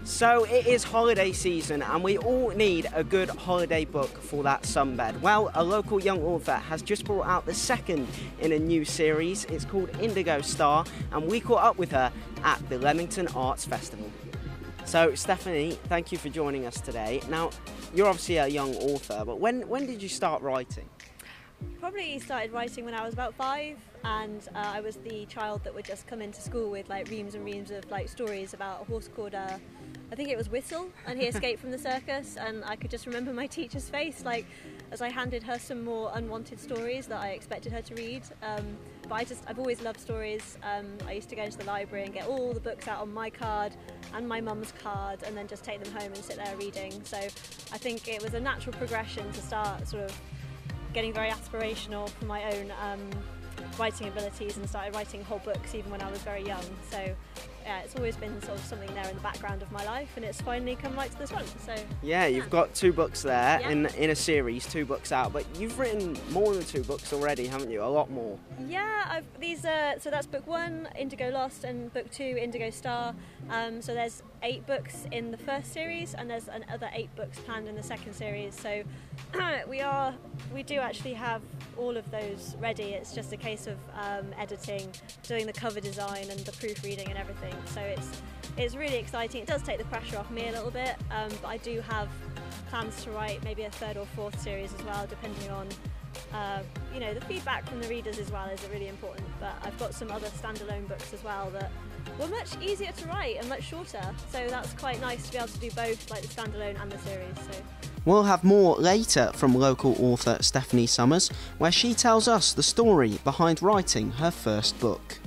So it is holiday season and we all need a good holiday book for that sunbed. Well, a local young author has just brought out the second in a new series. It's called Indigo Star, and we caught up with her at the Leamington Arts Festival. So Stephanie, thank you for joining us today. Now, you're obviously a young author, but when did you start writing? Probably started writing when I was about 5, and I was the child that would just come into school with like reams and reams of like stories about a horse called I think it was Whistle, and he escaped from the circus, and I could just remember my teacher's face like as I handed her some more unwanted stories that I expected her to read. But I've always loved stories. I used to go into the library and get all the books out on my card and my mum's card, and then just take them home and sit there reading. So I think it was a natural progression to start sort of getting very aspirational for my own writing abilities, and started writing whole books even when I was very young. So yeah, it's always been sort of something there in the background of my life, and it's finally come right to the front. So yeah, you've got 2 books there Yeah. in a series, 2 books out, but you've written more than 2 books already, haven't you? A lot more. Yeah, so that's book 1, Indigo Lost, and book 2, Indigo Star. So there's 8 books in the first series, and there's another 8 books planned in the second series. So we do actually have all of those ready. It's just a case of editing, doing the cover design and the proofreading and everything. So it's really exciting. It does take the pressure off me a little bit, but I do have plans to write maybe a 3rd or 4th series as well, depending on the feedback from the readers as well is really important. But I've got some other standalone books as well that were much easier to write and much shorter, so that's quite nice to be able to do both, like the standalone and the series. So We'll have more later from local author Stephanie Summers, where she tells us the story behind writing her first book.